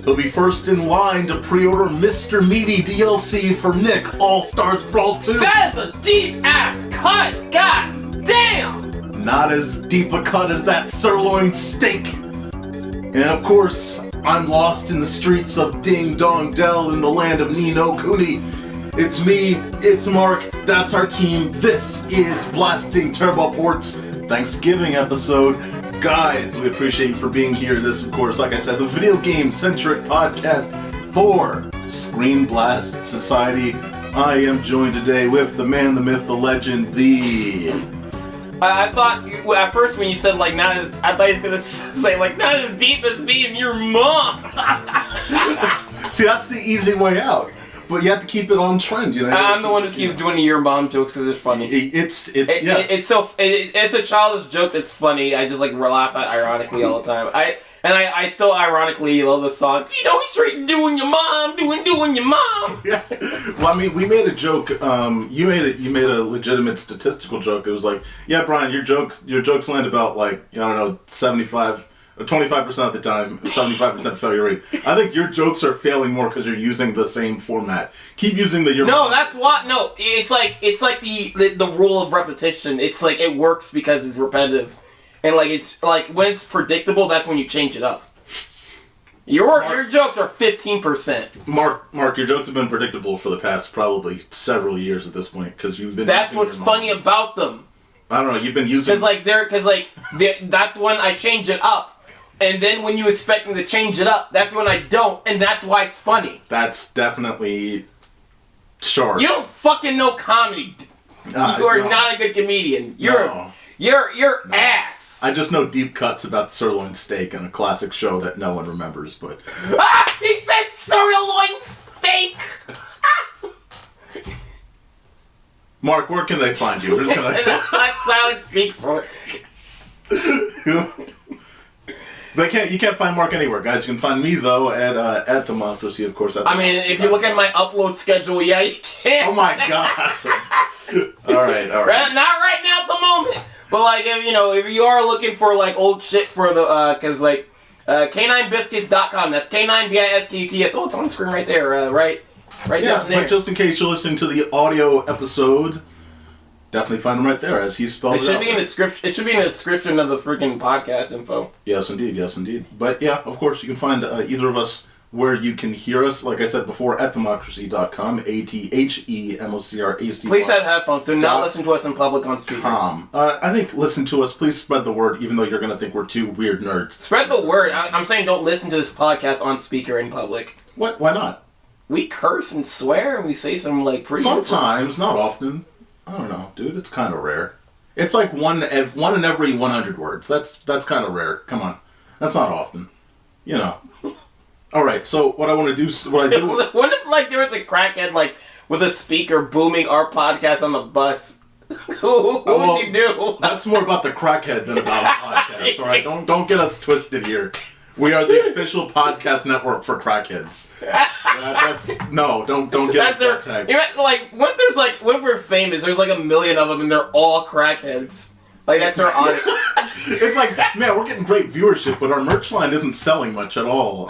He'll be first in line to pre-order Mr. Meaty DLC for Nick All-Stars Brawl 2. That is a deep-ass cut! God damn! Not as deep a cut as that sirloin steak. And of course, I'm lost in the streets of Ding Dong Dell in the land of Ni No Kuni. It's me, it's Mark, that's our team. This is Blasting Turbo Port's Thxgvg episode. Guys, we appreciate you for being here. This, of course, like I said, the video game centric podcast for ScreenBlast Society. I am joined today with the man, the myth, the legend, the... I thought, at first when you said, like, not as... I thought he was gonna say, like, not as deep as me and your mom. See, that's the easy way out. But you have to keep it on trend, you know? I'm the one who keeps doing the your mom jokes because it's funny. It's a childish joke that's funny. I just, like, laugh at ironically all the time. I still ironically love the song. You know, he's straight doing your mom, doing your mom. Yeah. Well, I mean, we made a joke. You made a legitimate statistical joke. It was like, yeah, Bryan, your jokes land about like, I don't know, 25% of the time, 75% failure rate. I think your jokes are failing more because you're using the same format. Keep using the your. No, that's what. No, it's like the rule of repetition. It's like it works because it's repetitive. And, like, it's, like, when it's predictable, that's when you change it up. Your jokes are 15%. Mark, your jokes have been predictable for the past probably several years at this point, because you've been... That's what's funny about them. I don't know, you've been using... That's when I change it up. And then when you expect me to change it up, that's when I don't, and that's why it's funny. That's definitely... sharp. You don't fucking know comedy. You are not a good comedian. You're ass. I just know deep cuts about sirloin steak and a classic show that no one remembers, but... Ah! He said sirloin steak! Mark, where can they find you? That silence speaks for it. You can't find Mark anywhere, guys. You can find me, though, at Democracy, of course. If you look at my upload schedule, yeah, you can. Oh my god. All right. Not right now at the moment. But, like, if you are looking for, like, old shit for the, because, like, K9biscuits.com, that's K9BISKUTS. Oh, it's on the screen right there, right down there. But just in case you're listening to the audio episode, definitely find them right there, as he spelled it out. It should be in the description of the freaking podcast info. Yes, indeed. But, yeah, of course, you can find either of us where you can hear us, like I said before, at democracy.com, ATHEMOCRAC. Please have headphones. Do not listen to us in public on speaker. I think listen to us. Please spread the word, even though you're going to think we're two weird nerds. Spread the word. I'm saying don't listen to this podcast on speaker in public. What? Why not? We curse and swear and we say some, like, pretty... Sometimes, not often. I don't know, dude. It's kind of rare. It's like one in every 100 words. That's kind of rare. Come on. That's not often. You know. All right, so what I want to do... What if, like, there was a crackhead, like, with a speaker booming our podcast on the bus? What would you do? That's more about the crackhead than about a podcast, all right? Don't get us twisted here. We are the official podcast network for crackheads. Don't get us that tag. Like, when we're famous, there's like 1 million of them, and they're all crackheads. Like, that's our audience. It's like, man, we're getting great viewership, but our merch line isn't selling much at all.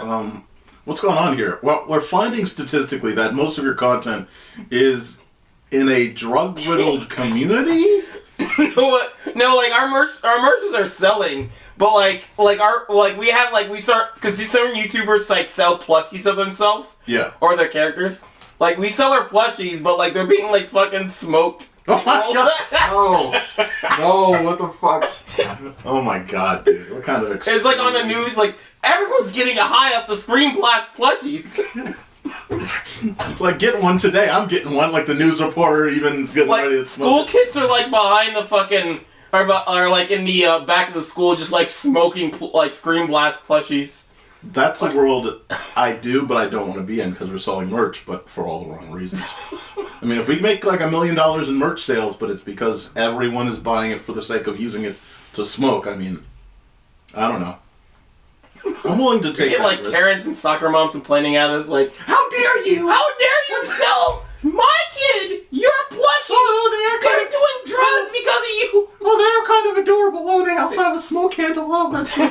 What's going on here? Well, we're finding statistically that most of your content is in a drug-riddled community. No, like our merches are selling, but we start because some YouTubers like sell plushies of themselves, yeah, or their characters. Like we sell our plushies, but like they're being like fucking smoked. Oh my god! No, what the fuck? Oh my god, dude! What kind of? It's like on the news, like everyone's getting a high off the ScreenBlast plushies. It's like getting one today. I'm getting one. Like the news reporter even is getting like, ready to smoke. School kids are like behind the fucking, are like in the back of the school, just like smoking like ScreenBlast plushies. That's a world I do, but I don't want to be in because we're selling merch, but for all the wrong reasons. I mean, if we make like $1 million in merch sales, but it's because everyone is buying it for the sake of using it to smoke, I mean, I don't know. I'm willing to take that like risk. Karens and soccer moms complaining at us like, How dare you sell my kid your plushies? Oh, they're doing drugs because of you. Oh, they're kind of adorable. Oh, they also have a smoke handle. Oh, that's I'm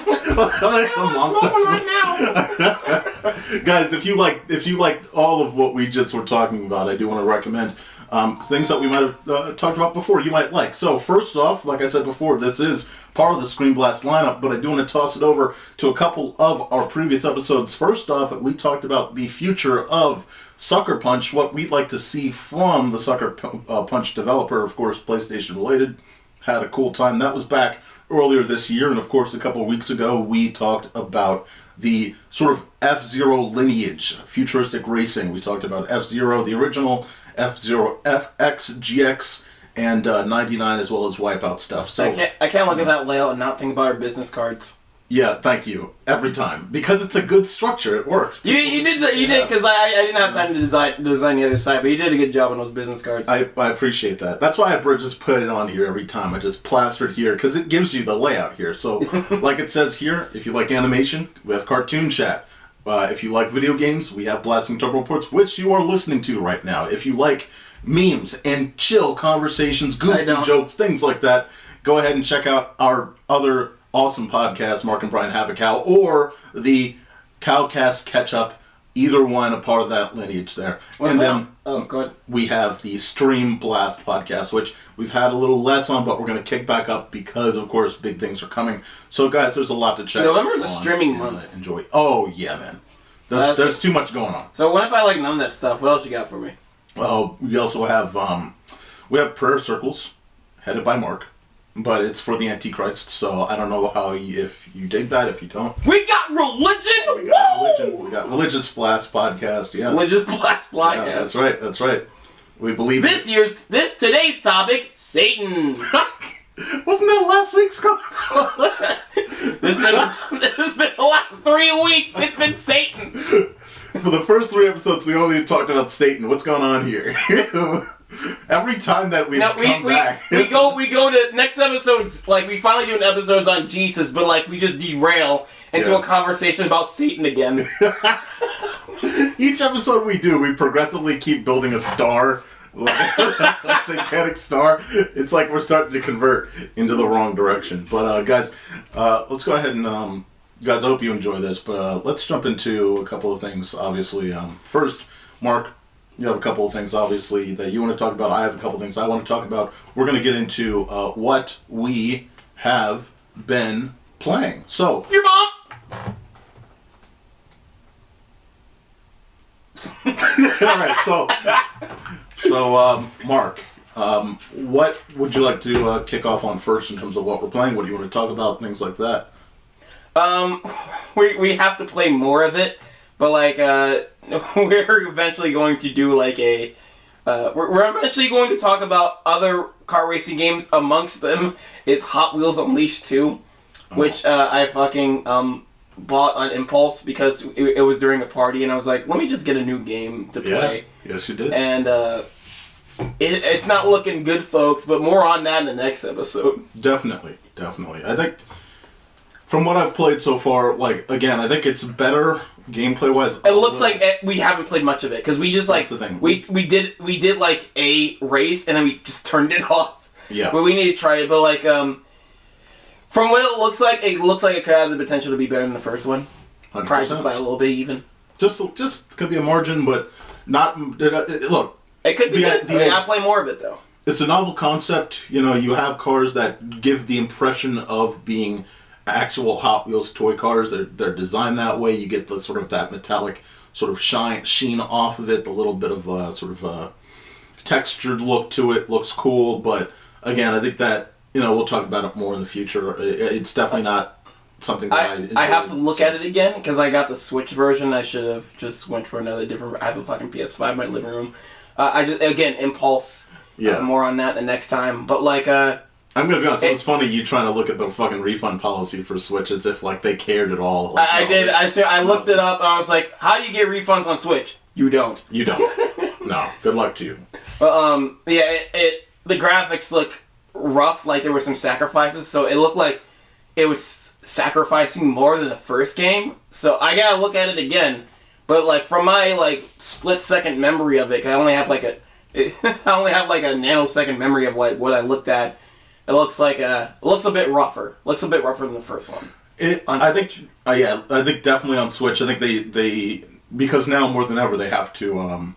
smoking right now. Guys, if you like all of what we just were talking about, I do want to recommend things that we might have talked about before you might like. So first off, like I said before, this is part of the ScreenBlast lineup, but I do want to toss it over to a couple of our previous episodes. First off, we talked about the future of Sucker Punch, what we'd like to see from the Sucker Punch developer, of course, PlayStation related. Had a cool time. That was back earlier this year, and of course, a couple of weeks ago, we talked about the sort of F-Zero lineage, futuristic racing. We talked about F-Zero, the original, F-Zero, FX, GX, and 99, as well as Wipeout stuff. So I can't look at that layout and not think about our business cards. Yeah, thank you. Every time. Because it's a good structure. It works. You did, because I didn't have time to design the other side, but you did a good job on those business cards. I appreciate that. That's why I just put it on here every time. I just plaster it here, because it gives you the layout here. So, like it says here, if you like animation, we have Cartoon Chat. If you like video games, we have Blasting Turbo Reports, which you are listening to right now. If you like memes and chill conversations, goofy jokes, things like that, go ahead and check out our other awesome podcast, Mark and Bryan Have a Cow, or the Cowcast Catch Up, either one a part of that lineage there. And then we have the ScreenBlast podcast, which we've had a little less on, but we're going to kick back up because, of course, big things are coming. So, guys, there's a lot to check. November's a streaming month. Enjoy. Oh, yeah, man. There's too much going on. So what if I like none of that stuff? What else you got for me? Well, we also have prayer circles headed by Mark. But it's for the Antichrist, so I don't know if you dig that, if you don't. We got religion! We got Religious Blast podcast, yeah. Religious Blast podcast. Yeah, that's right. We believe today's topic, Satan. Wasn't that last week's This has been the last 3 weeks, it's been Satan. For the first 3 episodes, we only talked about Satan. What's going on here? Every time that we come back, we go to next episodes. Like we finally do an episodes on Jesus, but like we just derail into a conversation about Satan again. Each episode we do, we progressively keep building a star, like a satanic star. It's like we're starting to convert into the wrong direction. But guys, let's go ahead and guys, I hope you enjoy this. But let's jump into a couple of things. Obviously, first, Mark. You have a couple of things, obviously, that you want to talk about. I have a couple of things I want to talk about. We're going to get into what we have been playing. So, your mom. All right. So, Mark, what would you like to kick off on first in terms of what we're playing? What do you want to talk about? Things like that. We have to play more of it, but like we're eventually going to do like a. We're eventually going to talk about other car racing games. Amongst them is Hot Wheels Unleashed 2, which I fucking bought on impulse because it was during a party, and I was like, let me just get a new game to play. Yeah. Yes, you did. And it's not looking good, folks, but more on that in the next episode. Definitely. I think from what I've played so far, like, again, I think it's better gameplay-wise. It looks like we haven't played much of it, because we just, like, that's the thing. We did, like, a race, and then we just turned it off. Yeah. But we need to try it, but, like, from what it looks like it could have the potential to be better than the first one. 100%. Probably just by a little bit, even. Just could be a margin, but not... Look. It could be good. I play more of it, though. It's a novel concept. You know, you have cars that give the impression of being actual Hot Wheels toy cars. They're designed that way. You get the sort of that metallic sort of sheen off of it, the little bit of sort of a textured look to it. Looks cool, but again, I think that, you know, we'll talk about it more in the future. It's definitely not something that I have to look at it again, because I got the Switch version. I should have just went for another different... I have a fucking PS5 in my living room. Again, impulse. More on that the next time. But, like, I'm gonna be honest, it was funny you trying to look at the fucking refund policy for Switch as if, like, they cared at all. Like, I did. I looked it up, and I was like, how do you get refunds on Switch? You don't. You don't. No. Good luck to you. But, the graphics look rough, like there were some sacrifices, so it looked like it was sacrificing more than the first game. So I gotta look at it again. But, like, from my, like, split-second memory of it, 'cause I only have like a nanosecond memory of what I looked at. It looks a bit rougher. Looks a bit rougher than the first one. I think definitely on Switch. I think they because now more than ever they have to.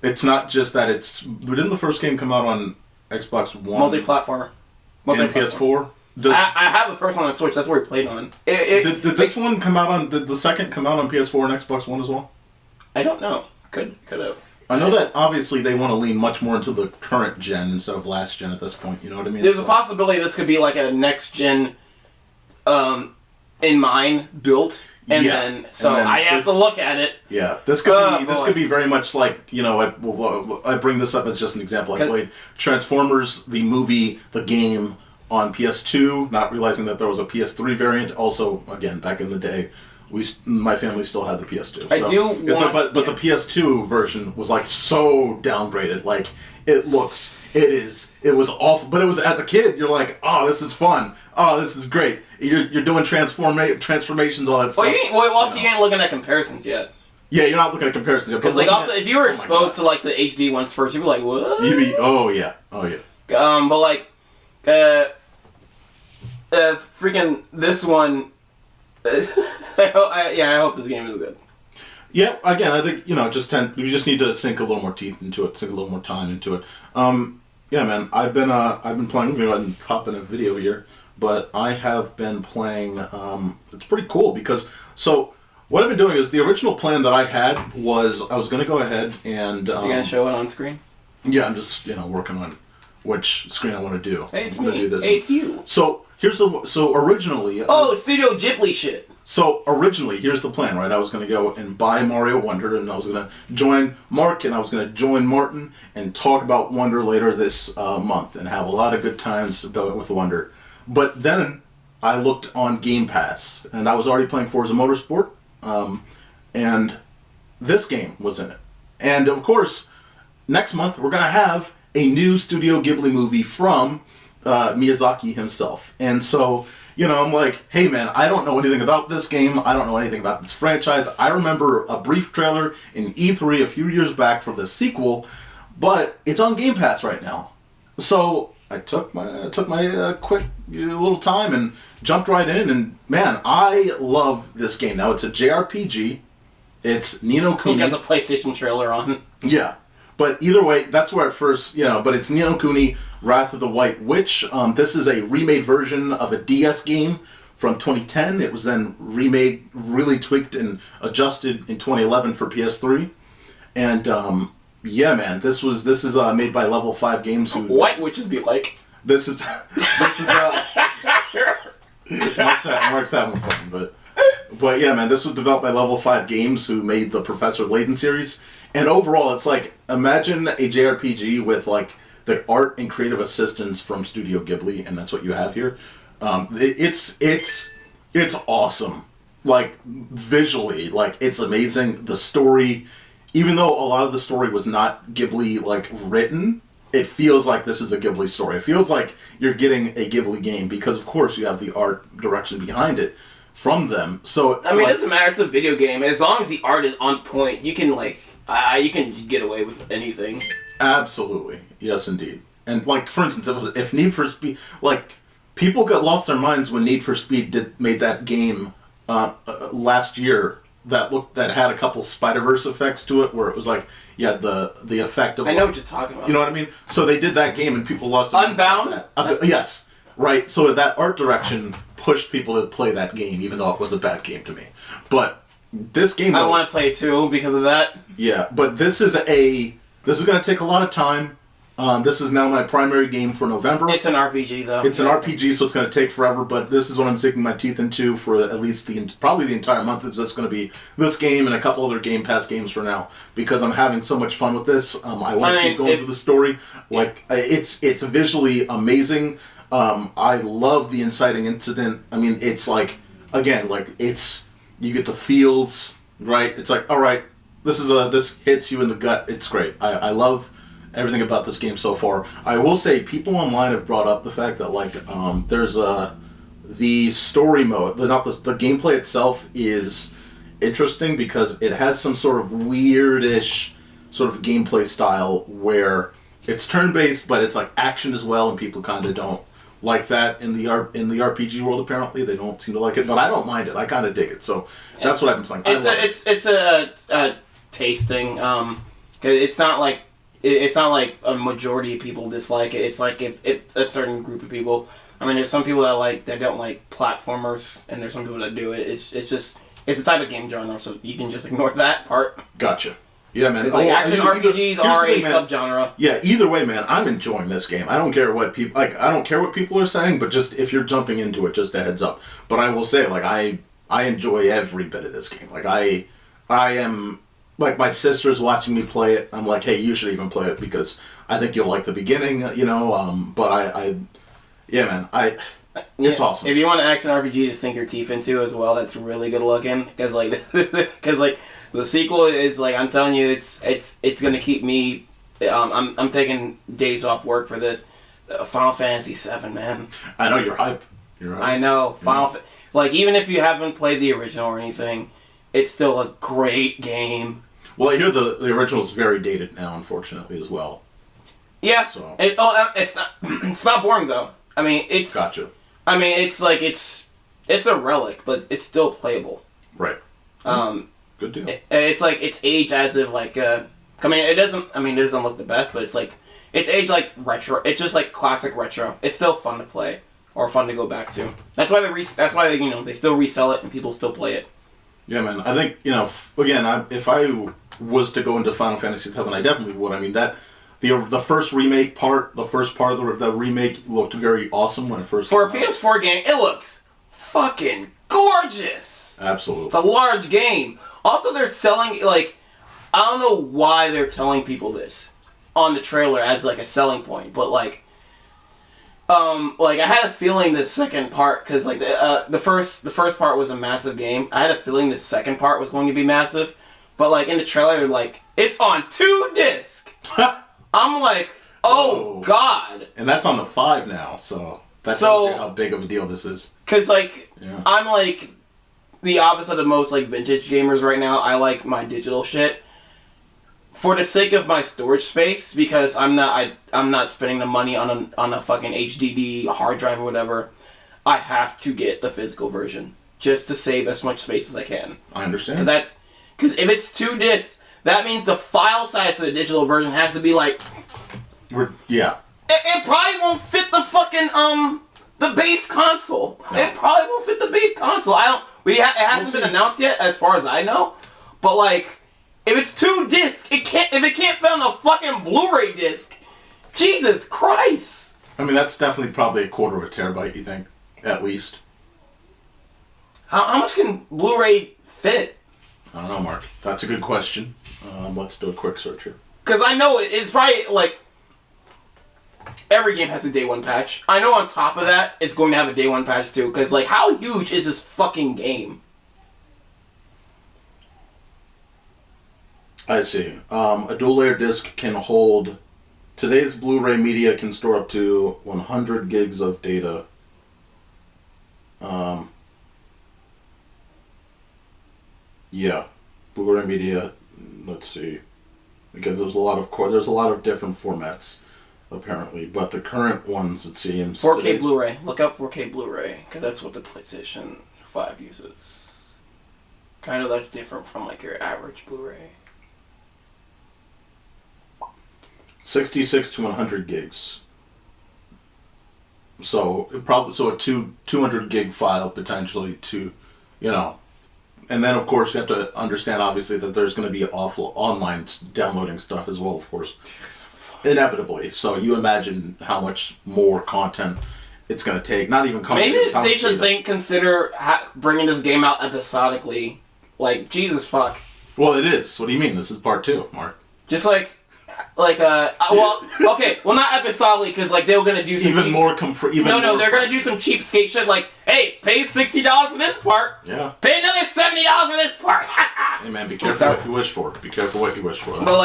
It's not just that it's. Didn't the first game come out on Xbox One? Multi-platformer. And PS4? I have the first one on Switch. That's where we played on. Did this one come out on? Did the second come out on PS4 and Xbox One as well? I don't know. Could have. I know that obviously they want to lean much more into the current gen instead of last gen at this point. You know what I mean? There's a possibility this could be like a next gen, in mind built, and then I have to look at it. Yeah, this could be very much like, you know, I bring this up as just an example. I played Transformers the movie, the game on PS2, not realizing that there was a PS3 variant. Also, again, back in the day, my family still had the PS2. But the PS2 version was like so downgraded. Like it was awful. But it was, as a kid, you're like, oh, this is fun. Oh, this is great. You're doing transformations, all that stuff. You ain't looking at comparisons yet. Yeah, you're not looking at comparisons yet. Because like also, if you were exposed to like the HD ones first, you'd be like, what? Oh yeah. But like, freaking this one. I hope this game is good. Yeah, again, I think, you know, we just need to sink a little more teeth into it, sink a little more time into it. Yeah, man, I've been playing. Maybe I didn't pop in a video here, but I have been playing. It's pretty cool because what I've been doing is the original plan that I had was I was going to go ahead and. You're going to show it on screen? Yeah, I'm just working on which screen I want to do. Hey, it's I'm me. Do this hey, it's you. So originally. Studio Ghibli shit. So originally, here's the plan, right? I was going to go and buy Mario Wonder, and I was going to join Mark, and I was going to join Martin, and talk about Wonder later this month, and have a lot of good times with Wonder. But then I looked on Game Pass, and I was already playing Forza Motorsport, and this game was in it. And of course, next month we're going to have a new Studio Ghibli movie from Miyazaki himself. And so, I'm like, hey man, I don't know anything about this game. I don't know anything about this franchise. I remember a brief trailer in E3 a few years back for the sequel, but it's on Game Pass right now. So I took my quick little time and jumped right in, and man, I love this game. Now it's a JRPG. It's Ni No Kuni. You got the PlayStation trailer on. Yeah. But either way, that's where it first, but it's Ni No Kuni, Wrath of the White Witch. This is a remade version of a DS game from 2010. It was then remade, really tweaked and adjusted in 2011 for PS3. And, yeah, man, this is made by Level 5 Games. White Witches be like? Mark's having fun, but yeah, man, this was developed by Level 5 Games, who made the Professor Layton series. And overall, it's like, imagine a JRPG with like the art and creative assistance from Studio Ghibli, and that's what you have here. It's awesome. Like, visually, like, it's amazing. The story, even though a lot of the story was not Ghibli, like, written, it feels like this is a Ghibli story. It feels like you're getting a Ghibli game, because of course you have the art direction behind it from them. So I mean, it doesn't matter. It's a video game. As long as the art is on point, you can you can get away with anything. Absolutely, yes, indeed. And like, for instance, if Need for Speed, like, people got lost their minds when Need for Speed made that game last year that had a couple Spider-Verse effects to it, where it was like, yeah, the effect of. I know what you're talking about. You know what I mean? So they did that game, and people lost their Unbound. Yes, right. So that art direction pushed people to play that game, even though it was a bad game to me. But this game, I want to play it too because of that. Yeah, but this is going to take a lot of time. This is now my primary game for November. It's an RPG, though. It's an RPG, so it's going to take forever, but this is what I'm sinking my teeth into for at least probably the entire month. Is just going to be this game and a couple other Game Pass games for now, because I'm having so much fun with this. I want to keep going through the story. It's visually amazing. I love the inciting incident. I mean, it's like, again, like, you get the feels, right? It's like, all right, this hits you in the gut. It's great. I love everything about this game so far. I will say, people online have brought up the fact that, like, there's the story mode, the gameplay itself is interesting because it has some sort of weirdish sort of gameplay style where it's turn-based, but it's like action as well, and people kind of don't like that in the RPG world. Apparently, they don't seem to like it, but I don't mind it. I kind of dig it. So that's what I've been playing. It's a tasting. 'Cause it's not like a majority of people dislike it. It's like if a certain group of people. I mean, there's some people that don't like platformers, and there's some people that do it. It's a type of game genre, so you can just ignore that part. Gotcha. Yeah, man. Like action RPGs are a subgenre. Yeah, either way, man, I'm enjoying this game. I don't care what people I don't care what people are saying, but just if you're jumping into it, just a heads up. But I will say, like, I enjoy every bit of this game. Like, I am, like, my sister's watching me play it. I'm like, hey, you should even play it because I think you'll like the beginning, you know. But yeah, man, it's awesome. If you want an action RPG to sink your teeth into as well, that's really good looking. Because like the sequel is like, I'm telling you, it's gonna keep me. I'm taking days off work for this. Final Fantasy VII, man. I know you're hype. I know like even if you haven't played the original or anything, it's still a great game. Well, I hear the original is very dated now, unfortunately, as well. Yeah. So. It's not boring though. I mean, it's. Gotcha. I mean, it's like it's a relic, but it's still playable. Right. Good deal. It's like it's aged as if like I mean, it doesn't look the best, but it's aged like retro. It's just like classic retro. It's still fun to play or fun to go back to. That's why they still resell it and people still play it. Yeah, man. I think again, if I was to go into Final Fantasy VII, I definitely would. I mean that. The first part of the remake looked very awesome when it first came out. For a PS4 game, it looks fucking gorgeous. Absolutely. It's a large game. Also, they're selling, like, I don't know why they're telling people this on the trailer as, like, a selling point, but, like, I had a feeling this second part, because, like, the first part was a massive game. I had a feeling the second part was going to be massive, but, like, in the trailer, like, it's on 2 discs. I'm like, oh, God. And that's on the 5 now, so that tells you how big of a deal this is. Because, like, yeah. I'm, like, the opposite of most, like, vintage gamers right now. I like my digital shit. For the sake of my storage space, because I'm not spending the money on a fucking HDD hard drive or whatever, I have to get the physical version. Just to save as much space as I can. I understand. Because if it's 2 discs... That means the file size for the digital version has to be like... Yeah. It probably won't fit the fucking, the base console. No. It probably won't fit the base console. It hasn't been announced yet, as far as I know. But, like, if it's 2 discs, if it can't fit on a fucking Blu-ray disc, Jesus Christ. I mean, that's definitely probably a quarter of a terabyte, you think? At least. How much can Blu-ray fit? I don't know, Mark. That's a good question. Let's do a quick search here. Because I know it's probably, like, every game has a day 1 patch. I know on top of that, it's going to have a day 1 patch too. Because, like, how huge is this fucking game? I see. A dual-layer disc can hold... Today's Blu-ray media can store up to 100 gigs of data. Yeah. Blu-ray media... Let's see. Again, there's a lot of different formats, apparently, but the current ones, it seems... 4K Blu-ray. Look up 4K Blu-ray, because that's what the PlayStation 5 uses. Kind of that's different from, like, your average Blu-ray. 66 to 100 gigs. So, a 200 gig file, potentially, to, you know... And then, of course, you have to understand, obviously, that there's going to be online downloading stuff as well, of course. Inevitably. So you imagine how much more content it's going to take. Not even content. Maybe they should consider bringing this game out episodically. Like, Jesus fuck. Well, it is. What do you mean? This is part 2, Mark. Just like not episodically, because like they were gonna do some they're gonna do some cheapskate shit like, hey, pay $60 for this part. Yeah. Pay another $70 for this part. Hey man, be careful what you wish for. Be careful what you wish for. But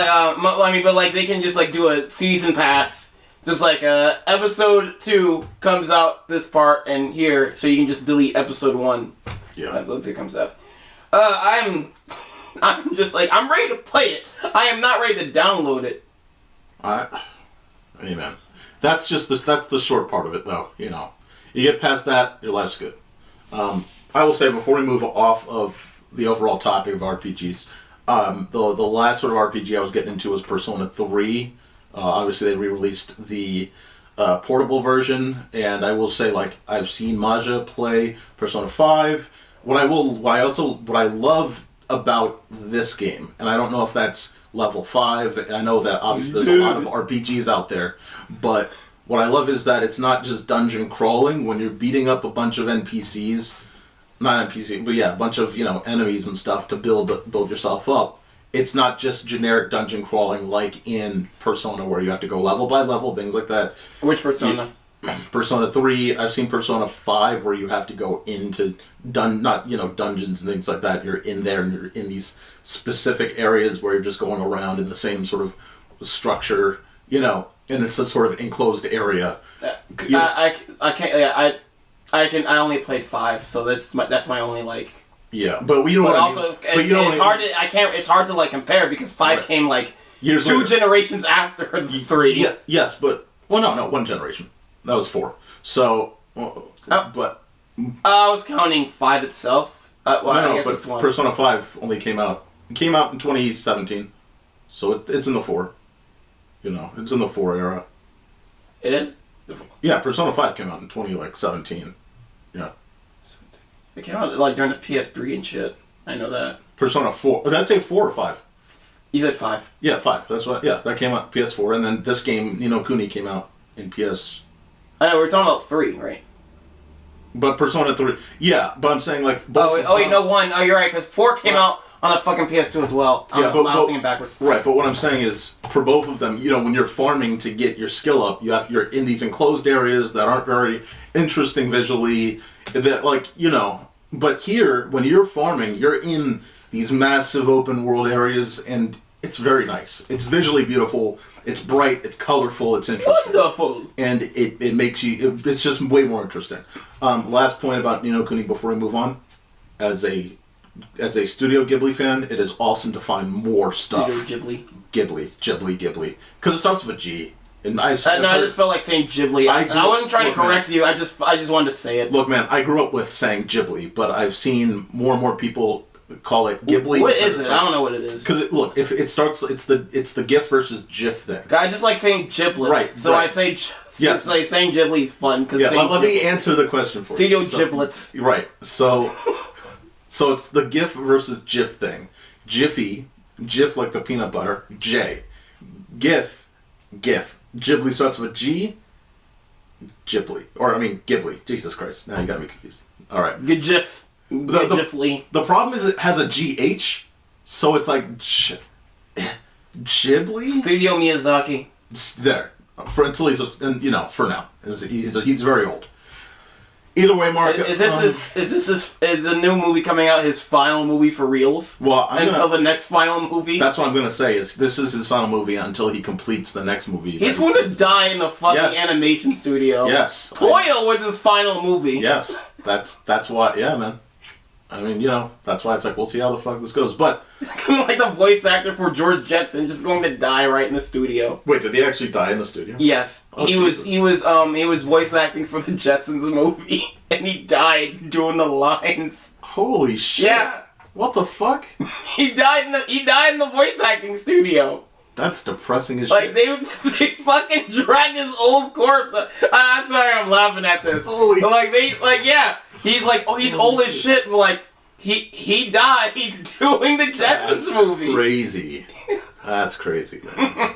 like, they can just like do a season pass. Just like episode 2 comes out this part and here, so you can just delete episode 1. Yeah. Episode 2 comes out. I'm just like, I'm ready to play it. I am not ready to download it. Amen. That's the short part of it, though. You know, you get past that, your life's good. I will say before we move off of the overall topic of RPGs, the last sort of RPG I was getting into was Persona 3. Obviously, they re-released the portable version, and I will say, like, I've seen Maja play Persona 5. What I love about this game, and I don't know if that's level 5. I know that obviously there's a lot of RPGs out there, but what I love is that it's not just dungeon crawling. When you're beating up a bunch of NPCs, not NPC, but yeah, a bunch of, you know, enemies and stuff to build yourself up. It's not just generic dungeon crawling like in Persona where you have to go level by level, things like that. Which Persona? Persona 3. I've seen Persona 5 where you have to go into dungeons and things like that. You're in there and you're in these specific areas where you're just going around in the same sort of structure, you know, and it's a sort of enclosed area. I only played 5, so that's my only like. Yeah, but we don't. But also, it's hard to It's hard to like compare because 5 came like years 2 generations after 3. Yeah, yes, but no, 1 generation. That was 4. So, but I was counting 5 itself. I guess but it's 1. Persona 5 only came out. It came out in 2017, so it's in the 4. You know, it's in the 4 era. It is. Yeah, Persona 5 came out in 2017. Yeah. It came out like during the PS3 and shit. I know that. Persona 4. Did I say 4 or 5? You said 5. Yeah, 5. That's what. Yeah, that came out PS4, and then this game, Ni No Kuni, came out in PS. I know we're talking about 3, right? But Persona 3. Yeah, but I'm saying like. Both, 1. Oh, you're right, because 4 came out on a fucking PS2 as well. I was thinking backwards. Right, but what I'm saying is, for both of them, you know, when you're farming to get your skill up, you're in these enclosed areas that aren't very interesting visually. That, like, you know, but here, when you're farming, you're in these massive open world areas, and it's very nice. It's visually beautiful. It's bright. It's colorful. It's interesting. Wonderful. And it makes you. It's just way more interesting. Last point about Ni No Kuni before we move on, as a Studio Ghibli fan, it is awesome to find more stuff. Studio Ghibli. Because it starts with a G. And I just felt like saying Ghibli. I wasn't trying to correct you. I just wanted to say it. Look, man, I grew up with saying Ghibli, but I've seen more and more people call it Ghibli. What is it? I don't know what it is. Because look, if it starts, it's the GIF versus GIF thing. I just like saying giblets. Right. So I say. Yes. Like saying Ghibli is fun. Yeah. Let me answer the question for you. Studio giblets. Right. So it's the GIF versus GIF thing. Jiffy, GIF like the peanut butter. J. GIF. Ghibli starts with G. Ghibli. Ghibli. Jesus Christ. Now you got me confused. Alright. Good GIF. The problem is it has a GH, so it's like Ghibli? Studio Miyazaki. There. Until for now. He's very old. Either way, Mark. Is a new movie coming out his final movie for reals? Well, until the next final movie. That's what I'm gonna say. This is his final movie until he completes the next movie. He's going to die in the fucking animation studio. Yes. Toyo was his final movie. Yes. That's why. Yeah, man. I mean, that's why it's like, we'll see how the fuck this goes. But like the voice actor for George Jetson just going to die right in the studio. Wait, did he actually die in the studio? Yes. Oh, he was voice acting for the Jetsons movie and he died doing the lines. Holy shit. Yeah. What the fuck? He died in the voice acting studio. That's depressing as shit. Like, they fucking dragged his old corpse. I'm sorry I'm laughing at this. Holy. But yeah. He's like, he's old as shit, but like, he died doing the Jetsons movie. Crazy. That's crazy, man.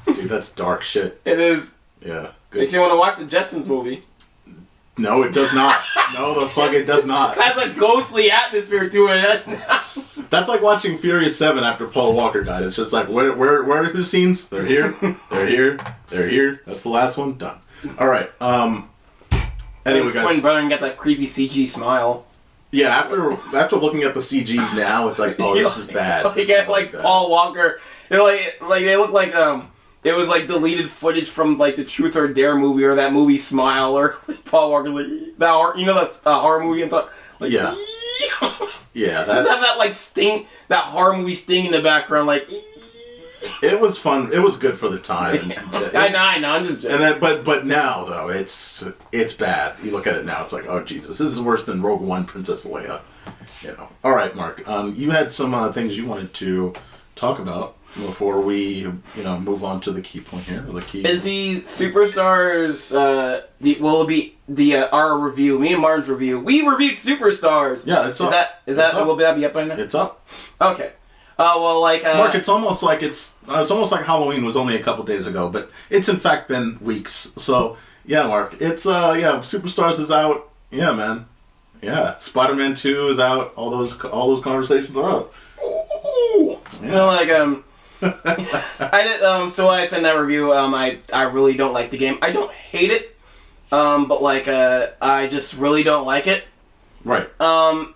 Dude, that's dark shit. It is. Yeah. Good. Makes you want to watch the Jetsons movie. No, it does not. No, the fuck it does not. It has a ghostly atmosphere to it. That's like watching Furious 7 after Paul Walker died. It's just like, where are his scenes? They're here. They're here. They're here. That's the last one. Done. All right. Anyway, guys. Twin brother got that creepy CG smile. Yeah, after looking at the CG now, it's like, oh, this is bad. Like Paul Walker. They're like they look like it was like deleted footage from like the Truth or Dare movie or that movie Smile or Paul Walker like that's a horror movie and like yeah. Yeah, does have that like sting, that horror movie sting in the background like. It was fun. It was good for the time. I know. I'm just joking. And then, but now though, it's bad. You look at it now, it's like, oh Jesus, this is worse than Rogue One, Princess Leia. All right, Mark. You had some things you wanted to talk about before we, move on to the key point here. The key is the Superstars. Will it be our review? Me and Martin's review. We reviewed Superstars. Yeah, it's up. Will that be up by now? It's up. Okay. Mark, it's almost like Halloween was only a couple days ago, but it's in fact been weeks. So yeah, Mark, it's Superstars is out. Yeah, man. Yeah, Spider-Man 2 is out. All those conversations are out. Ooh. Yeah. I did. So I sent that review. I really don't like the game. I don't hate it. But I just really don't like it. Right.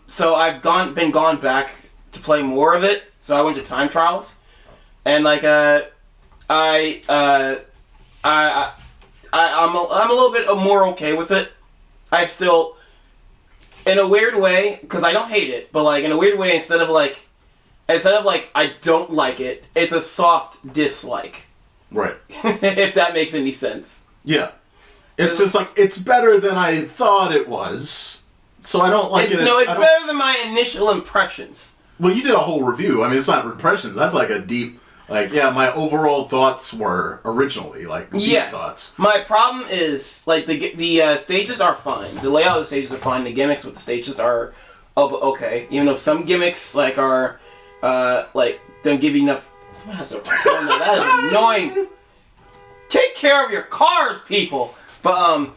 So I've been gone back to play more of it. So I went to time trials, and I'm a little bit more okay with it. I still, in a weird way, because I don't hate it, but in a weird way, instead of I don't like it, it's a soft dislike. Right. If that makes any sense. Yeah. It's just it's better than I thought it was, so I don't like it. No, it's better than my initial impressions. Well, you did a whole review. I mean, it's not impressions. That's a deep, my overall thoughts were originally, deep thoughts. My problem is, the stages are fine. The layout of the stages are fine. The gimmicks with the stages are okay. Even though some gimmicks, don't give you enough... Someone has a phone now. That is annoying. Take care of your cars, people! But,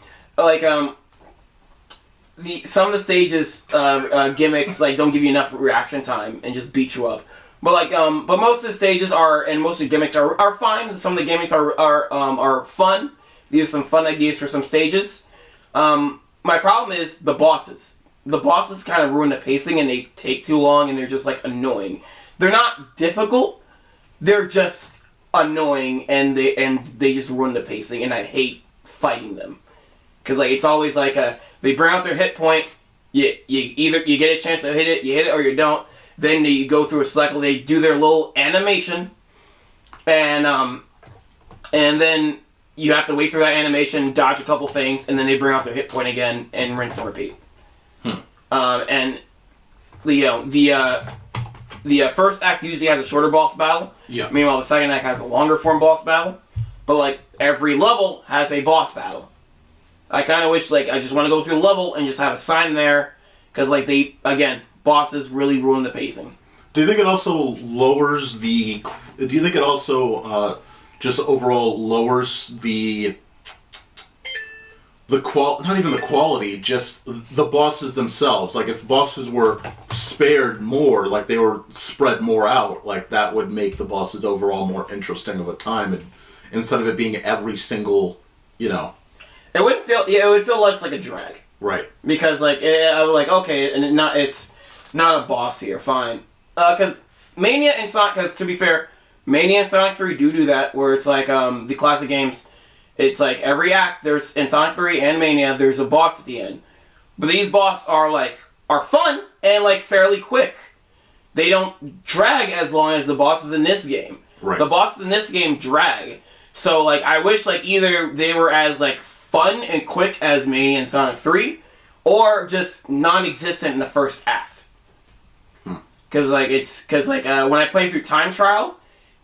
some of the stages gimmicks don't give you enough reaction time and just beat you up. But but most of the stages and most of the gimmicks are fine. Some of the gimmicks are fun. These are some fun ideas for some stages. My problem is the bosses. The bosses kind of ruin the pacing and they take too long and they're just annoying. They're not difficult. They're just annoying and they just ruin the pacing and I hate fighting them. Because it's always they burn out their hit point. You get a chance to hit it or you don't. Then you go through a cycle. They do their little animation, and then you have to wait through that animation, dodge a couple things, and then they bring out their hit point again and rinse and repeat. And the first act usually has a shorter boss battle. Yeah. Meanwhile, the second act has a longer form boss battle. But every level has a boss battle. I kind of wish, I just want to go through the level and just have a sign there. Because, bosses really ruin the pacing. Do you think it also lowers the... Do you think it also just overall lowers the not even the quality, just the bosses themselves? If bosses were spared more, they were spread more out, that would make the bosses overall more interesting of a time, instead of it being every single, It wouldn't feel. Yeah, it would feel less like a drag. Right. Because I was okay, and it's not a boss here. Fine. Because Mania and Sonic. Because to be fair, Mania and Sonic 3 do that, where it's the classic games. It's every act there's in Sonic 3 and Mania there's a boss at the end, but these bosses are fun and fairly quick. They don't drag as long as the bosses in this game. Right. The bosses in this game drag. So I wish either they were as fun and quick as Mania and Sonic 3, or just non-existent in the first act. Because when I play through Time Trial,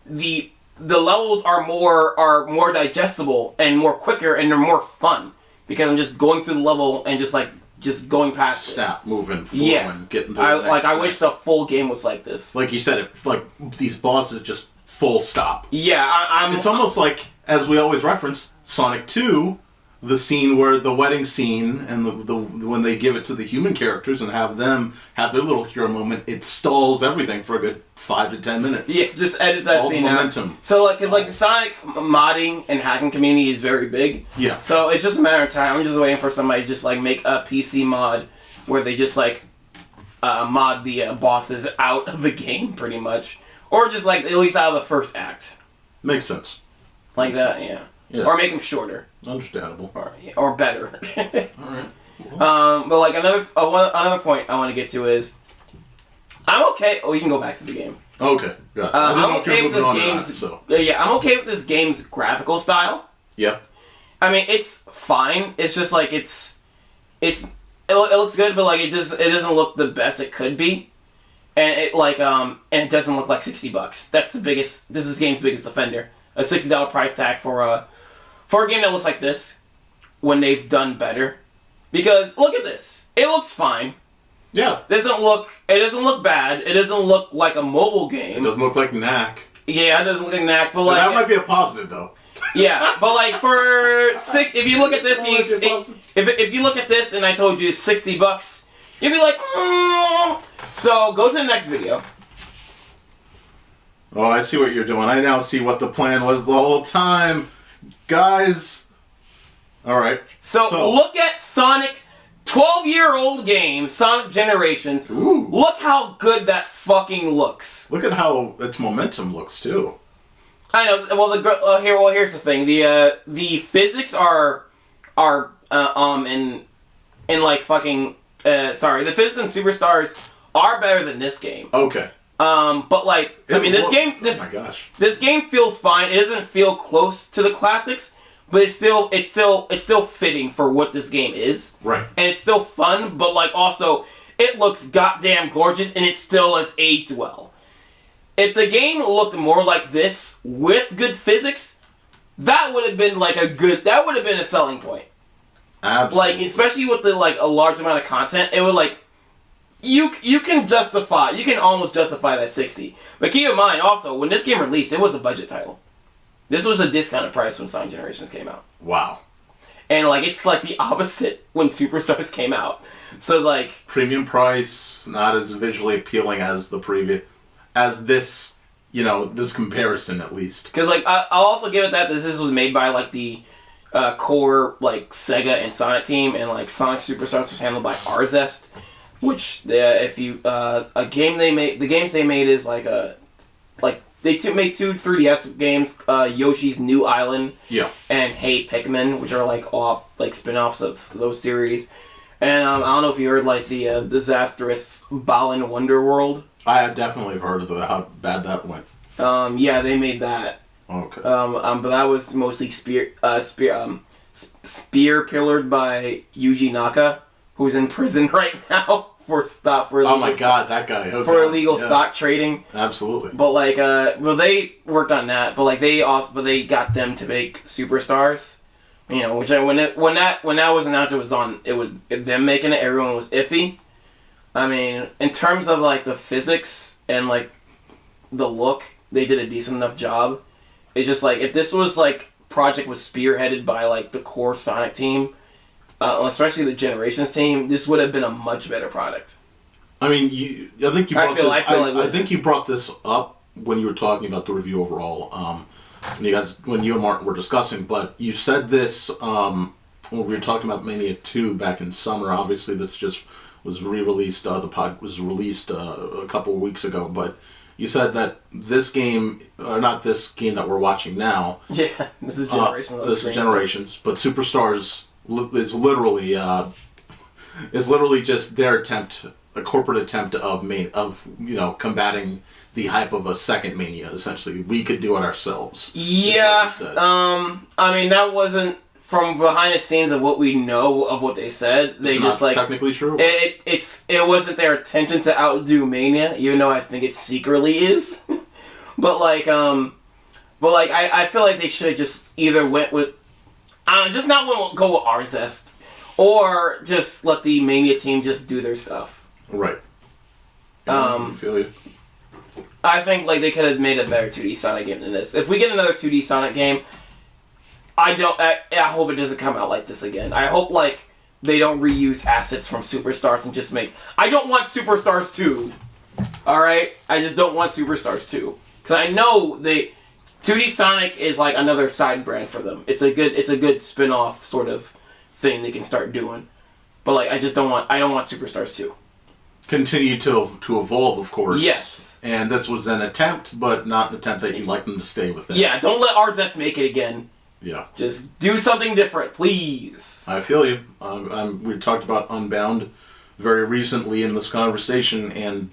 the levels are more digestible and more quicker and they're more fun because I'm just going through the level and just going past Snap, moving, flowing, getting to the next. I wish the full game was like this. Like you said, these bosses just full stop. Yeah, it's almost as we always reference, Sonic 2, the scene where the wedding scene and the when they give it to the human characters and have them have their little hero moment, it stalls everything for a good 5 to 10 minutes. Yeah, just edit that scene out. So because the Sonic modding and hacking community is very big. Yeah. So it's just a matter of time. I'm just waiting for somebody to just make a PC mod where they just mod the bosses out of the game pretty much, or just at least out of the first act. Makes sense. Makes sense. Yeah. Yeah. Or make them shorter. Understandable. Or better. Alright. Cool. But another point I want to get to is, I'm okay. Oh, you can go back to the game. Okay, gotcha. I didn't know if you were moving on to that, so. Yeah, I'm okay with this game's graphical style. Yeah. I mean, it's fine. It's just like it looks good, but like it doesn't look the best it could be, and it doesn't look like $60. That's the biggest. This is the game's biggest offender. A $60 price tag for a game that looks like this, when they've done better. Because look at this. It looks fine. Yeah. It doesn't look bad. It doesn't look like a mobile game. It doesn't look like Knack. Yeah, it doesn't look like Knack, but like that might be a positive though. Yeah, but like for if you look at this, if you look at this, and I told you $60, you'd be like, So go to the next video. Oh, I see what you're doing. I now see what the plan was the whole time, guys. All right. So look at Sonic, 12-year-old game, Sonic Generations. Ooh. Look how good that fucking looks. Look at how its momentum looks too. I know. Well, here's the thing. The physics are like fucking. Sorry, the physics in Superstars are better than this game. Okay. But like, I mean, this game. Oh my gosh. This game feels fine. It doesn't feel close to the classics, but it's still fitting for what this game is. Right. And it's still fun, but like also, it looks goddamn gorgeous, and it still has aged well. If the game looked more like this with good physics, that would have been like that would have been a selling point. Absolutely. Like, especially with the like a large amount of content, it would like you can almost justify that 60. But keep in mind also, when this game released, it was a budget title. This was a discounted price when Sonic Generations came out. Wow. And like it's like the opposite when Superstars came out. So like premium price, not as visually appealing as the previous. As this, this comparison at least. Because, like, I'll also give it that this was made by, like, the core, like, Sega and Sonic team, and, like, Sonic Superstars was handled by Arzest, which, the games they made is, like, they made two 3DS games, Yoshi's New Island, yeah, and Hey Pikmin, which are, like, spin-offs of those series. And, I don't know if you heard, like, the disastrous Balan Wonderworld. I definitely have heard of how bad that went. Yeah, they made that. Okay. But that was mostly spear pillared by Yuji Naka, who's in prison right now for illegal. Oh my god, that guy. Okay. For illegal stock trading. Absolutely. But like, they worked on that. But like, they got them to make Superstars. Which when that was announced, it was them making it. Everyone was iffy. I mean, in terms of, like, the physics and, like, the look, they did a decent enough job. It's just, like, if this was, like, project was spearheaded by, like, the core Sonic team, especially the Generations team, this would have been a much better product. I mean, I think you brought this up when you were talking about the review overall, when you and Martin were discussing, but you said this, when we were talking about Mania 2 back in summer. Obviously, this just was re-released. The pod was released a couple of weeks ago, but you said that this game, or not this game that we're watching now. Yeah, this is Generations. This is Generations, but Superstars is literally just their attempt, a corporate attempt of combating the hype of a second Mania. Essentially, we could do it ourselves. Yeah, I mean that wasn't. From behind the scenes of what we know of what they said, they it's not technically true. It wasn't their intention to outdo Mania, even though I think it secretly is. but I feel like they should have just either went with, go with Arzest, or just let the Mania team just do their stuff. Right. I feel you. I think like they could have made a better 2D Sonic game than this. If we get another 2D Sonic game. I hope it doesn't come out like this again. I hope, like, they don't reuse assets from Superstars and just make... I don't want Superstars 2. Alright? I just don't want Superstars 2. Because I know 2D Sonic is, like, another side brand for them. It's a good spin-off sort of thing they can start doing. But, like, I don't want Superstars 2. Continue to evolve, of course. Yes. And this was an attempt, but not an attempt that you'd like them to stay within. Yeah, don't let Arzest make it again. Yeah. Just do something different, please. I feel you. We talked about Unbound very recently in this conversation, and,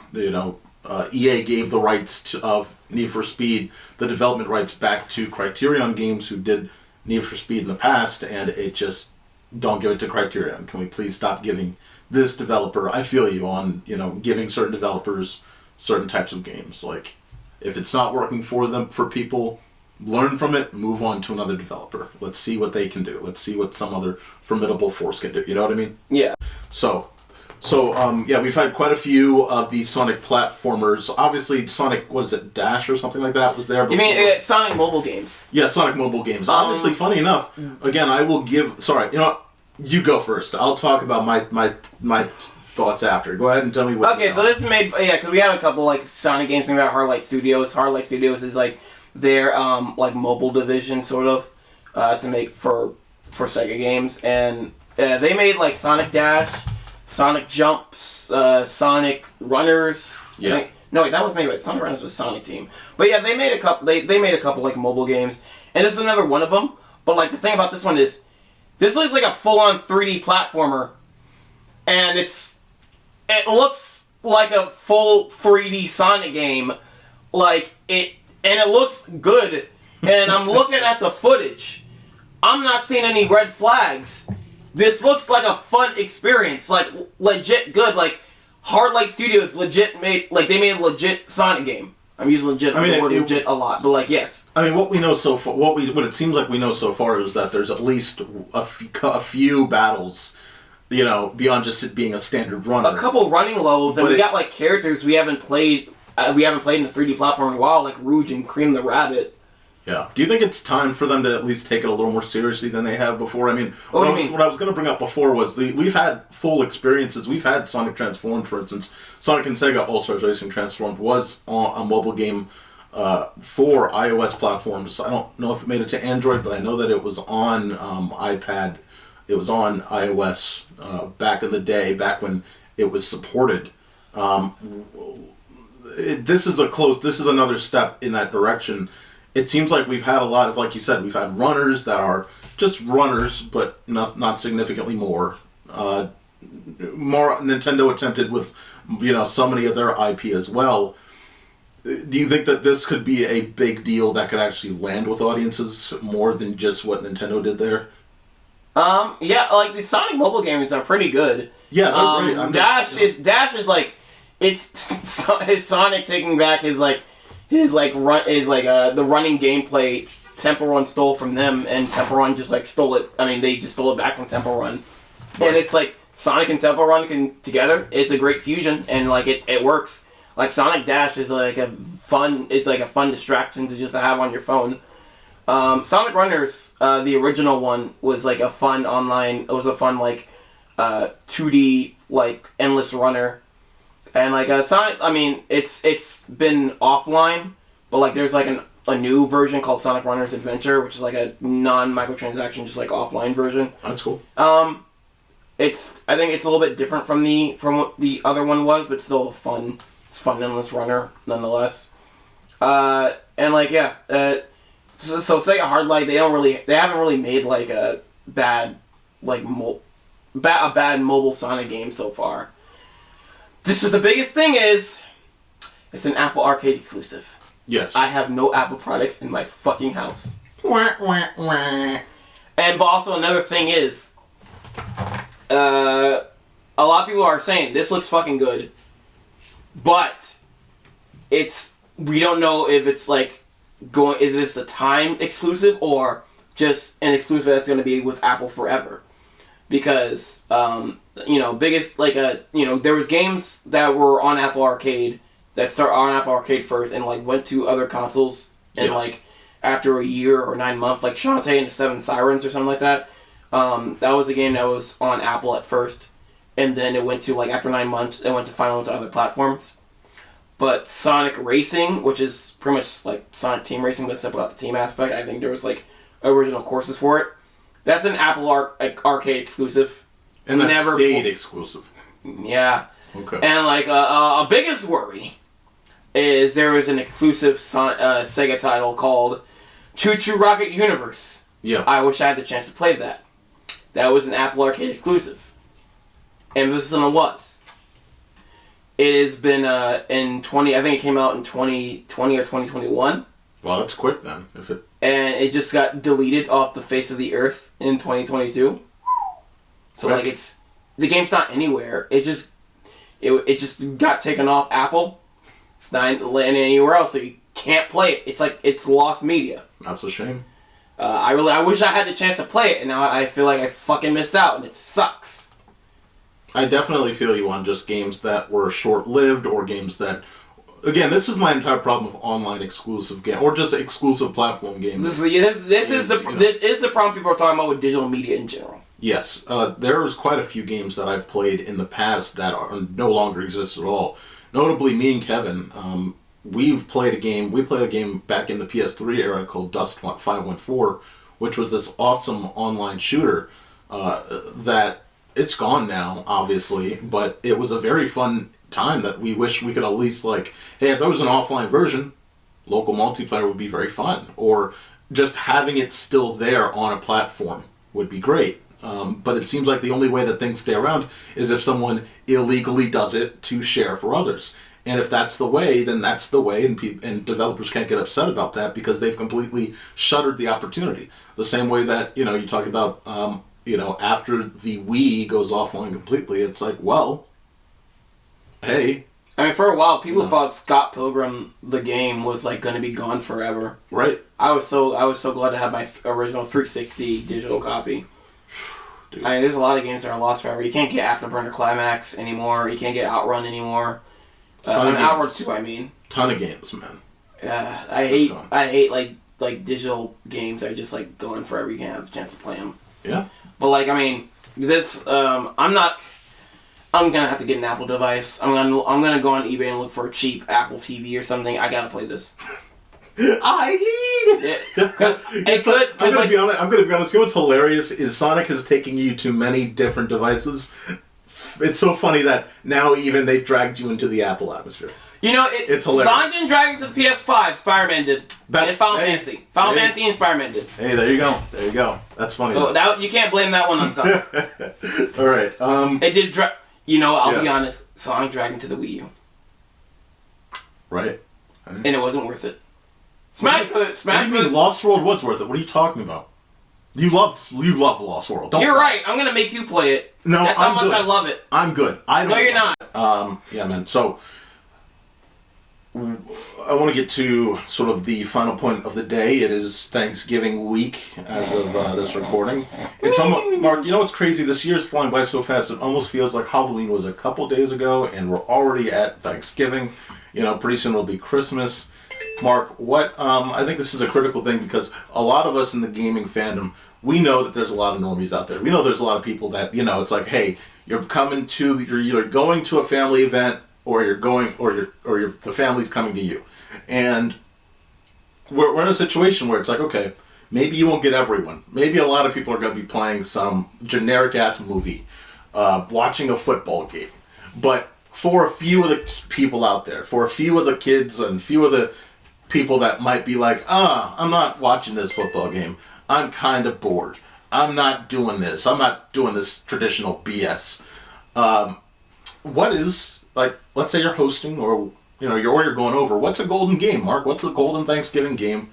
EA gave the rights of Need for Speed, the development rights, back to Criterion Games, who did Need for Speed in the past, and it just, don't give it to Criterion. Can we please stop giving this developer, I feel you on, giving certain developers certain types of games. Like, if it's not working for them, for people, learn from it, move on to another developer. Let's see what they can do. Let's see what some other formidable force can do. You know what I mean? Yeah. So, we've had quite a few of these Sonic platformers. Obviously, Sonic, what is it, Dash or something like that was there before. You mean Sonic mobile games? Yeah, Sonic mobile games. Obviously, funny enough, again, I will give... Sorry, you know what? You go first. I'll talk about my thoughts after. Go ahead and tell me what... Okay, so this is made... Yeah, because we have a couple, Sonic games made by Hardlight Studios. Hardlight Studios is, their, mobile division, sort of, to make for Sega games. And they made, Sonic Dash... Sonic Jumps, Sonic Runners. Yeah. No, wait, that was made by Sonic Runners was Sonic Team. But yeah, they made a couple. They made a couple mobile games, and this is another one of them. But the thing about this one is, this looks like a full-on 3D platformer, and it looks like a full 3D Sonic game, and it looks good. And I'm looking at the footage. I'm not seeing any red flags. This looks like a fun experience, legit good. Hardlight Studios legit made, they made a legit Sonic game. I'm using legit, legit a lot, but yes. I mean, what we know so far, what it seems like we know so far is that there's at least a few battles, beyond just it being a standard runner. A couple running levels, and we got characters we haven't played in a 3D platform in a while, like Rouge and Cream the Rabbit. Yeah. Do you think it's time for them to at least take it a little more seriously than they have before? I mean, what I was going to bring up before was we've had full experiences. We've had Sonic Transformed, for instance. Sonic and Sega All-Stars Racing Transformed was a mobile game for iOS platforms. I don't know if it made it to Android, but I know that it was on iPad. It was on iOS back in the day, back when it was supported. This is another step in that direction. It seems like we've had a lot of, like you said, we've had runners that are just runners, but not significantly more. More Nintendo attempted with, so many of their IP as well. Do you think that this could be a big deal that could actually land with audiences more than just what Nintendo did there? Yeah, the Sonic mobile games are pretty good. Yeah, they're great. Dash is it's Sonic taking back his the running gameplay Temple Run stole from them, and Temple Run just stole it. I mean, they just stole it back from Temple Run, right. And it's Sonic and Temple Run together. It's a great fusion, and it works. Sonic Dash is a fun distraction to just have on your phone. Sonic Runners, the original one, was a fun online. It was a fun 2D endless runner. And Sonic, I mean, it's been offline, but there's a new version called Sonic Runners Adventure, which is a non-microtransaction, just offline version. That's cool. I think it's a little bit different from what the other one was, but still fun. It's fun endless runner nonetheless. So Sega Hardlight, they haven't really made a bad mobile Sonic game so far. This is the biggest thing is, it's an Apple Arcade exclusive. Yes. I have no Apple products in my fucking house. Wah, wah, wah. And but also another thing is, a lot of people are saying this looks fucking good, but we don't know if it's is this a time exclusive or just an exclusive that's going to be with Apple forever. Because, there was games that were on Apple Arcade that started on Apple Arcade first and, went to other consoles and, yes. After a year or 9 months, Shantae and the Seven Sirens or something like that. That was a game that was on Apple at first, and then it went to, after 9 months, it went to finally to other platforms. But Sonic Racing, which is pretty much Sonic Team Racing, but except without the team aspect, I think there was, original courses for it. That's an Apple Arcade exclusive. And that stayed exclusive. Yeah. Okay. And a biggest worry is there is an exclusive Sega title called Choo Choo Rocket Universe. Yeah. I wish I had the chance to play that. That was an Apple Arcade exclusive. And this one was. It has been in 20. I think it came out in 2020 or 2021. Well, that's quick then. And it just got deleted off the face of the earth in 2022. So quick. like the game's not anywhere. It just got taken off Apple. It's not landing anywhere else, so you can't play it. It's like it's lost media. That's a shame. I wish I had the chance to play it, and now I feel like I fucking missed out, and it sucks. I definitely feel you on just games that were short-lived, or games that... Again, this is my entire problem with online exclusive games, or just exclusive platform games. This is the problem people are talking about with digital media in general. Yes, there's quite a few games that I've played in the past that no longer exist at all. Notably, me and Kevin, we played a game back in the PS3 era called Dust 514, which was this awesome online shooter that it's gone now, obviously, but it was a very fun time that we wish we could at least, like, hey, if there was an offline version, local multiplayer would be very fun, or just having it still there on a platform would be great. But it seems like the only way that things stay around is if someone illegally does it to share for others. And if that's the way, then that's the way, and developers can't get upset about that because they've completely shuttered the opportunity. The same way that, you talk about, after the Wii goes offline completely, it's like, well, hey. I mean, for a while, people thought Scott Pilgrim, the game, was like going to be gone forever. Right. I was so glad to have my original 360 digital copy. Dude. I mean, there's a lot of games that are lost forever. You can't get Afterburner Climax anymore. You can't get Outrun anymore. Outrun 2, I mean. Ton of games, man. Yeah, I hate like digital games that are just like going forever. You can't have a chance to play them. Yeah. But like, I mean, this I'm gonna have to get an Apple device. I'm gonna go on eBay and look for a cheap Apple TV or something. I gotta play this. I need it. I'm gonna be honest. You know what's hilarious is Sonic is taking you to many different devices. It's so funny that now even they've dragged you into the Apple atmosphere. It's hilarious. Sonic didn't drag it to the PS5. Spider-Man did. And it's Final Fantasy. Final Fantasy and Spider-Man did. Hey, there you go. That's funny. So now you can't blame that one on Sonic. All right. It did drag. I'll be honest. Sonic dragged into the Wii U. Right. And it wasn't worth it. Smash. What do you mean Lost World was worth it? What are you talking about? You love Lost World. You're right. I'm gonna make you play it. No, that's how much I love it. I'm good. No, you're not. Yeah, man. So I want to get to sort of the final point of the day. It is Thanksgiving week as of this recording. It's almost, Mark, you know what's crazy? This year's flying by so fast. It almost feels like Halloween was a couple days ago, and we're already at Thanksgiving. Pretty soon it'll be Christmas. Mark, I think this is a critical thing because a lot of us in the gaming fandom, we know that there's a lot of normies out there. We know there's a lot of people that, it's like, hey, you're either going to a family event or the family's coming to you. And we're in a situation where it's like, okay, maybe you won't get everyone. Maybe a lot of people are going to be playing some generic-ass movie, watching a football game. But for a few of the people out there, for a few of the kids and a few of the people that might be like, I'm not watching this football game. I'm kind of bored. I'm not doing this. I'm not doing this traditional BS. What is, like, let's say you're hosting or, you're going over. What's a golden game, Mark? What's a golden Thanksgiving game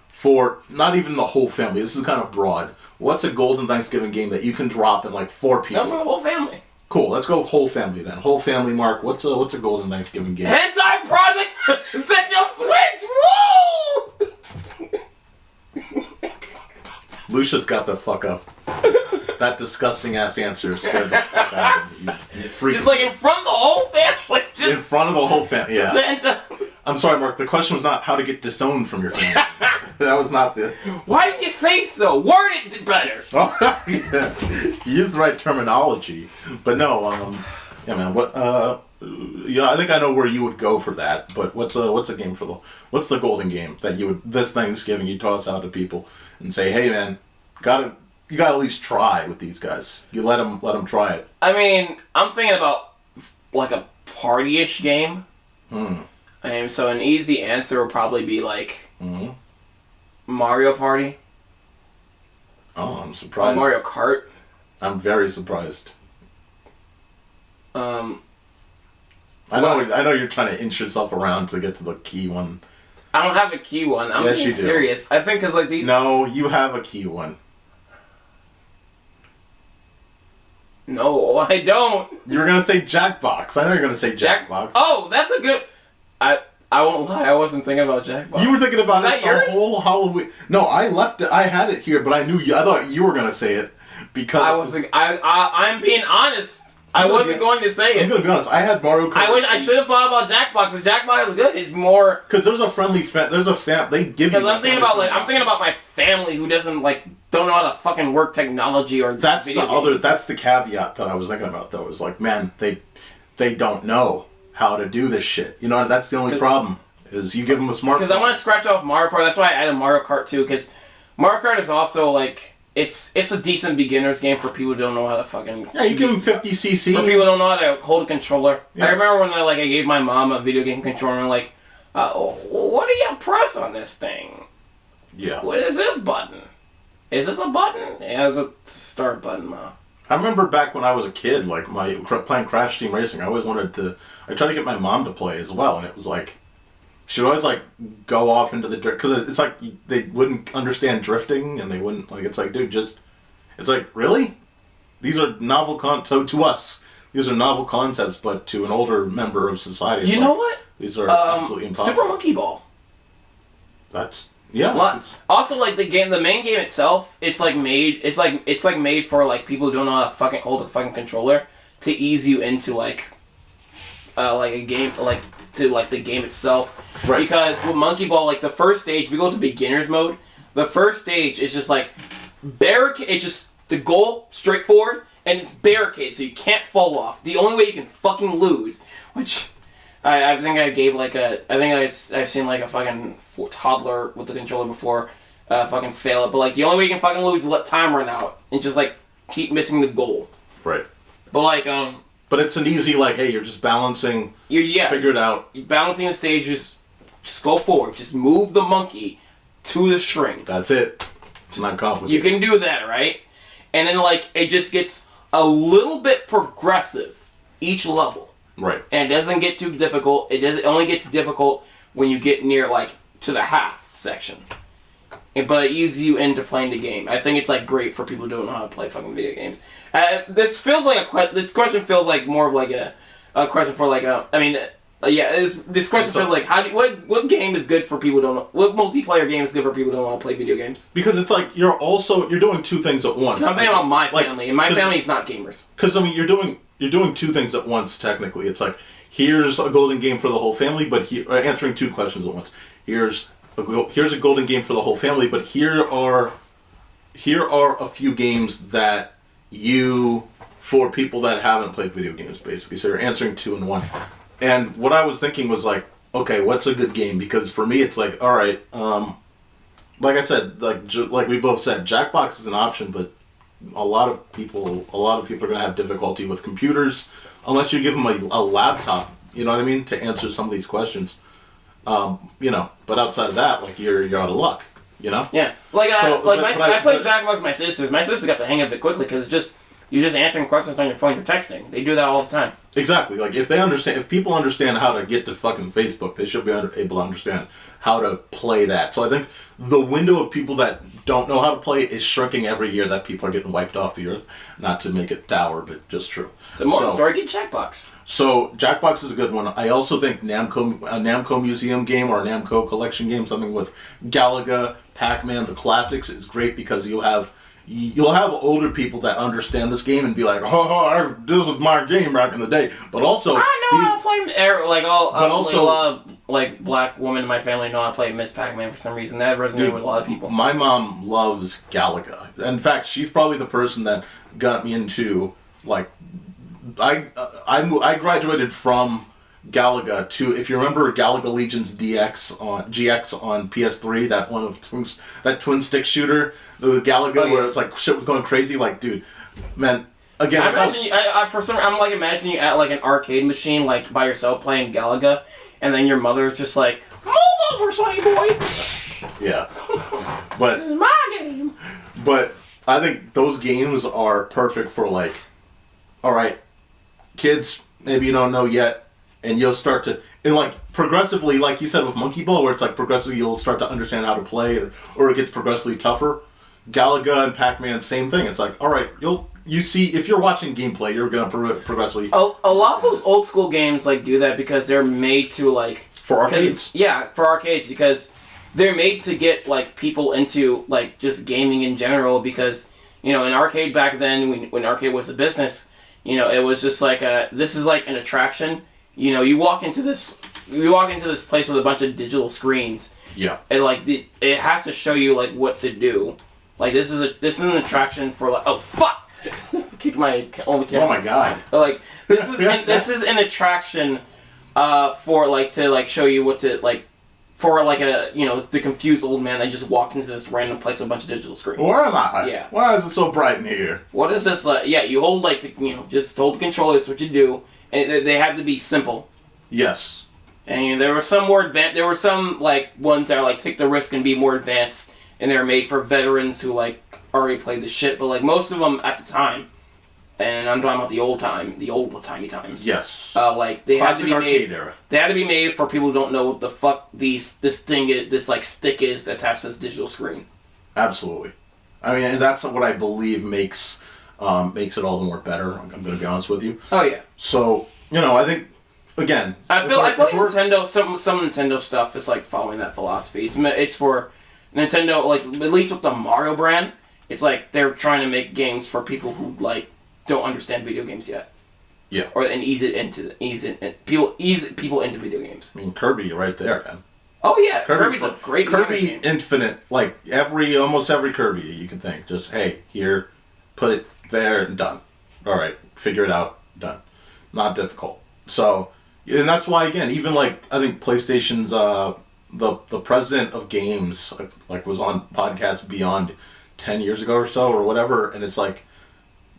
for not even the whole family? This is kind of broad. What's a golden Thanksgiving game that you can drop in like 4 people? No, for the whole family. Cool, let's go whole family then. Whole family, Mark. What's a golden Thanksgiving game? Hentai Project Nintendo Switch! Woo! Lucia's got the fuck up. That disgusting ass answer scared the fuck out of me. You freak. Just like in front of the whole family. In front of the whole family, yeah. I'm sorry, Mark. The question was not how to get disowned from your family. That was not the... Why didn't you say so? Word it better. Oh, yeah. You used the right terminology. But no, yeah, man, I think I know where you would go for that, but what's a game what's the golden game that you would, this Thanksgiving, you toss out to people and say, hey, man, you gotta at least try with these guys. You let them try it. I mean, I'm thinking about like a party-ish game. So an easy answer would probably be like Mario Party. Oh, I'm surprised. Mario Kart. I'm very surprised. I I know you're trying to inch yourself around to get to the key one. I don't have a key one. I'm being serious. I think because like these... No, you have a key one. No, I don't. You were gonna say Jackbox. I know you're gonna say Jackbox. Oh, that's a good... I won't lie, I wasn't thinking about Jackbox. You were thinking about it the whole Halloween... No, I left it. I had it here, but I thought you were gonna say it because... I'm being honest. I wasn't going to say it. I'm gonna be honest. I had Mario Kart. I should have thought about Jackbox. If Jackbox is good, it's more because there's a friendly they give you. Because I'm thinking about my family who doesn't don't know how to fucking work technology or. That's the caveat that I was thinking about though. Is like, man, they don't know how to do this shit. You know, that's the only problem. Is you give them a smartphone. Because I want to scratch off Mario Kart. That's why I added Mario Kart 2. Because Mario Kart is also like. It's a decent beginner's game for people who don't know how to fucking... Yeah, you give them 50cc. For people who don't know how to hold a controller. Yeah. I remember when I gave my mom a video game controller and what do you press on this thing? Yeah. What is this button? Is this a button? Yeah, the start button, Ma. I remember back when I was a kid, playing Crash Team Racing, I tried to get my mom to play as well, and it was like... She'd always go off into the dirt because it's like they wouldn't understand drifting and they wouldn't it's like dude it's like really these are novel to us these are novel concepts but to an older member of society you know what these are absolutely impossible. Super Monkey Ball. That's yeah. Also the main game itself it's made for people who don't know how to fucking hold a fucking controller to ease you into a game to the game itself. Right. Because with Monkey Ball, the first stage, if we go to beginner's mode, the first stage is just barricade. It's just the goal, straightforward, and it's barricade, so you can't fall off. The only way you can fucking lose, which I think I gave I've seen a fucking toddler with the controller before fucking fail it, but the only way you can fucking lose is let time run out and just keep missing the goal. Right. But But it's an easy, hey, you're just balancing, figure it out. You're balancing the stages, just go forward. Just move the monkey to the string. That's it. It's not complicated. You can do that, right? And then, it just gets a little bit progressive each level. Right. And it doesn't get too difficult. It only gets difficult when you get near, to the half section. But it eases you into playing the game. I think it's great for people who don't know how to play fucking video games. This feels this question feels more of a question for this question feels what game is good for people who don't know, what multiplayer game is good for people who don't want to play video games? Because it's you're doing two things at once. I'm thinking about my family, and my family is not gamers. Because you're doing two things at once technically. It's here's a golden game for the whole family, but answering two questions at once. Here's a golden game for the whole family, but here are a few games that for people that haven't played video games, basically. So you're answering two in one. And what I was thinking was okay, what's a good game? Because for me, it's all right. Like I said, like we both said, Jackbox is an option, but a lot of people are gonna have difficulty with computers unless you give them a laptop. You know what I mean? To answer some of these questions. But outside of that, you're out of luck, Yeah. I played Jackbox with my sisters. My sisters got the hang of it quickly because you're just answering questions on your phone. You're texting. They do that all the time. Exactly. If people understand how to get to fucking Facebook, they should be able to understand how to play that. So I think the window of people that don't know how to play is shrinking every year. That people are getting wiped off the earth. Not to make it dour, but just true. So more story, get Jackbox. So Jackbox is a good one. I also think a Namco museum game or a Namco collection game, something with Galaga, Pac-Man, the classics, is great because you'll have older people that understand this game and be this was my game back in the day. But also, I know how to play. Black women in my family know how to play Miss Pac-Man for some reason. That resonated with a lot of people. My mom loves Galaga. In fact, she's probably the person that got me into I graduated from Galaga to, if you remember Galaga Legends GX on PS3, that one of that twin stick shooter, the Galaga where it's shit was going crazy. Dude, man, again. I'm imagining you at an arcade machine by yourself playing Galaga, and then your mother is just move over, sonny boy. Yeah, but this is my game. But I think those games are perfect for all right, kids, maybe you don't know yet. and you'll start to, and like progressively, like you said with Monkey Ball, where it's like progressively you'll start to understand how to play, or it gets progressively tougher. Galaga and Pac-Man, same thing. It's like, all right, you see, if you're watching gameplay, you're gonna progressively. A lot of those old school games like do that because they're made to like for arcades. Yeah, for arcades because they're made to get like people into like just gaming in general because in arcade back then when arcade was a business, it was just like this is like an attraction. You walk into this place with a bunch of digital screens. Yeah. And like it has to show you like what to do. Like this is an attraction for like kick my only camera. Oh my god. Like this is an attraction for like to like show you what to like for like a the confused old man that just walked into this random place with a bunch of digital screens. Where am I? Yeah. Why is it so bright in here? What is this? You hold like just hold the controller. That's what you do, and they have to be simple. Yes. And there were some more advanced. There were some like ones that are like take the risk and be more advanced, and they're made for veterans who like already played the shit. But like most of them at the time, and I'm talking about the old timey times. Yes. Like they had to be arcade made. Era. They had to be made for people who don't know what the fuck this thing is. This like stick is attached to this digital screen. Absolutely. I mean, and that's what I believe makes it all the more better. I'm going to be honest with you. Oh yeah. So I think. Again, I feel like Nintendo, some Nintendo stuff is like following that philosophy. It's for Nintendo, like at least with the Mario brand, it's like they're trying to make games for people who like don't understand video games yet. Yeah. Ease people into video games. I mean, Kirby right there, man. Oh yeah, Kirby's a great Kirby Infinite, like almost every Kirby you can think. Just hey, here, put it there, and done. All right, figure it out, done. Not difficult. So. And that's why, again, even like I think PlayStation's the president of games like was on podcast Beyond 10 years ago or so or whatever, and it's like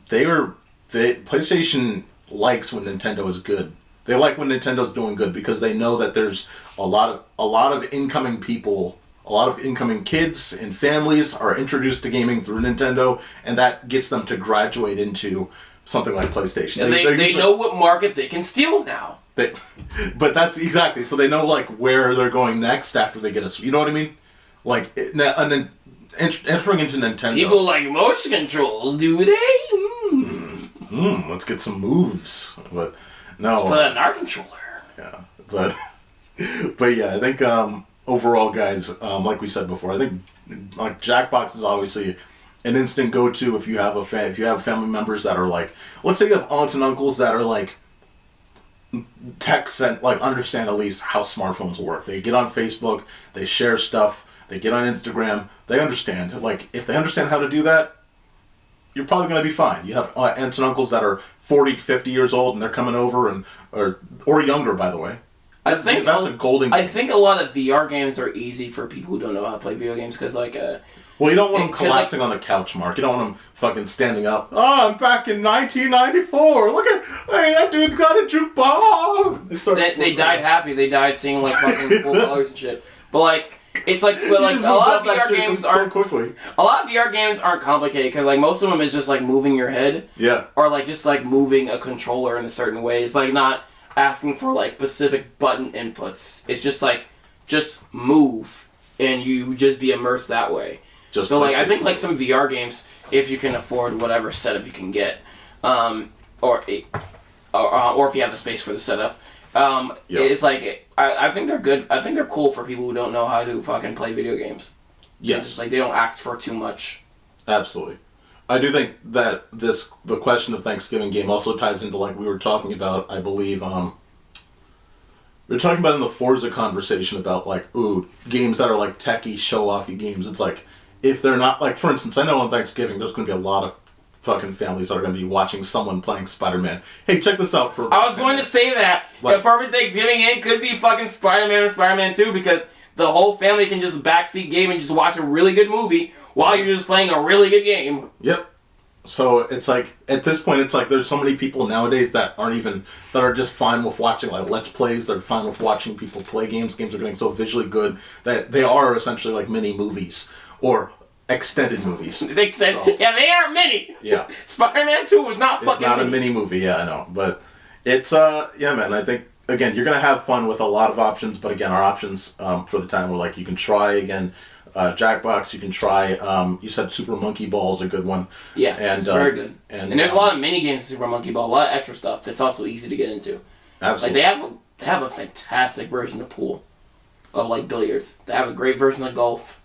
PlayStation likes when Nintendo is good. They like when Nintendo's doing good because they know that there's a lot of incoming people, a lot of incoming kids and families are introduced to gaming through Nintendo, and that gets them to graduate into something like PlayStation. And they know what market they can steal now. But that's exactly, so they know like where they're going next after they get you know what I mean? Like entering into Nintendo. People like motion controls, do they? Let's get some moves. But no. Let's put that in our controller. Yeah, but yeah, I think overall, guys, like we said before, I think like Jackbox is obviously an instant go-to if you have family members that are like, let's say you have aunts and uncles that are like and like understand at least how smartphones work. They get on Facebook, they share stuff, they get on Instagram, they understand. Like if they understand how to do that, you're probably going to be fine. You have aunts and uncles that are 40, 50 years old and they're coming over or younger, by the way. I think that's a golden game. I think a lot of VR games are easy for people who don't know how to play video games because like well, you don't want them collapsing on the couch, Mark. You don't want them fucking standing up. Oh, I'm back in 1994. Look at, hey, that dude's got a jukebox. They died happy. They died seeing like fucking cool colors and shit. But like, it's like, but like a lot of VR games aren't. Quickly. A lot of VR games aren't complicated because like most of them is just like moving your head. Yeah. Or like just like moving a controller in a certain way. It's like not asking for like specific button inputs. It's just like just move and you just be immersed that way. So like I think like some VR games, if you can afford whatever setup you can get, or if you have the space for the setup, it's like I think they're good. I think they're cool for people who don't know how to fucking play video games. Yes, it's like they don't ask for too much. Absolutely, I do think that the question of Thxgvg game also ties into like we were talking about. I believe we were talking about in the Forza conversation about like games that are like techie show-offy games. It's like. If they're not, like, for instance, I know on Thanksgiving there's going to be a lot of fucking families that are going to be watching someone playing Spider-Man. Hey, check this out for... I was going to say that. Like, the perfect Thanksgiving game could be fucking Spider-Man or Spider-Man 2 because the whole family can just backseat game and just watch a really good movie while you're just playing a really good game. Yep. So it's like, at this point, it's like there's so many people nowadays that are just fine with watching, like, Let's Plays. They're fine with watching people play games. Games are getting so visually good that they are essentially like mini movies. Or extended movies. Yeah, they are mini. Yeah. Spider-Man 2 was not fucking It's not a mini movie, yeah, I know. But it's, yeah, man, I think again, you're gonna have fun with a lot of options, but again, our options for the time were like you can try again. Jackbox, you can try. You said Super Monkey Ball is a good one. Yes, and, very good. And there's a lot of mini games in Super Monkey Ball, a lot of extra stuff that's also easy to get into. Absolutely. Like they have a fantastic version of pool, of like billiards. They have a great version of golf.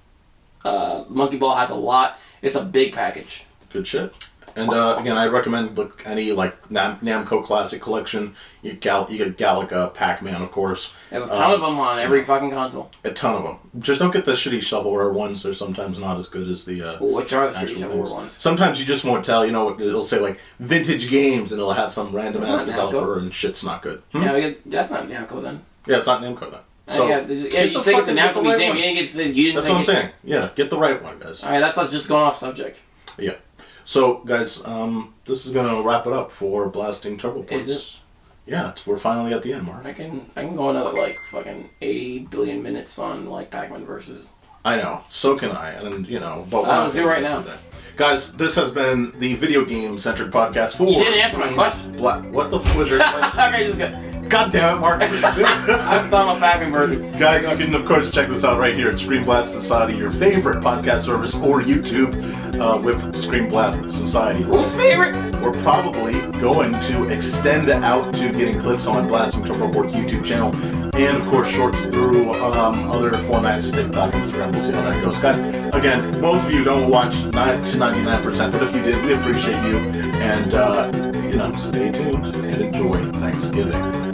Monkey Ball has a lot. It's a big package. Good shit. And again, I recommend any like Namco Classic Collection. You get Galaga, Pac-Man, of course. There's a ton of them on every fucking console. A ton of them. Just don't get the shitty shovelware ones. They're sometimes not as good as the. Which are the shitty shovelware ones? Sometimes you just won't tell. You know, it'll say like vintage games, and it'll have some random ass developer, and shit's not good. Yeah, that's not Namco then. Yeah, it's not Namco then. So you say get the Namco Museum. You didn't That's say what I'm saying. Yeah, get the right one, guys. All right, that's not just going off subject. Yeah. So, guys, this is gonna wrap it up for Blasting Turbo Points. Is it? Yeah, we're finally at the end, Mark. I can go another like fucking 80 billion minutes on like Pac-Man versus. I know. So can I. And but let's do it right now. Guys, this has been the video game centric podcast for. You didn't answer my question. What the fuck was your question? Okay, just go. God damn it, Mark. I'm talking about Pac-Man versus. Guys, you can of course check this out right here at ScreenBlast Society, your favorite podcast service, or YouTube with ScreenBlast Society. Who's favorite? We're probably going to extend out to getting clips on Blasting Turbo Port's YouTube channel, and of course shorts through other formats, TikTok, Instagram. We'll see how that goes, guys. Again, most of you don't watch 99%, but if you did, we appreciate you, and stay tuned and enjoy Thanksgiving.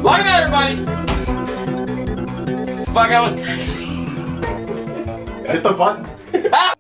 Like that, everybody! Fuck, I was. Hit the button.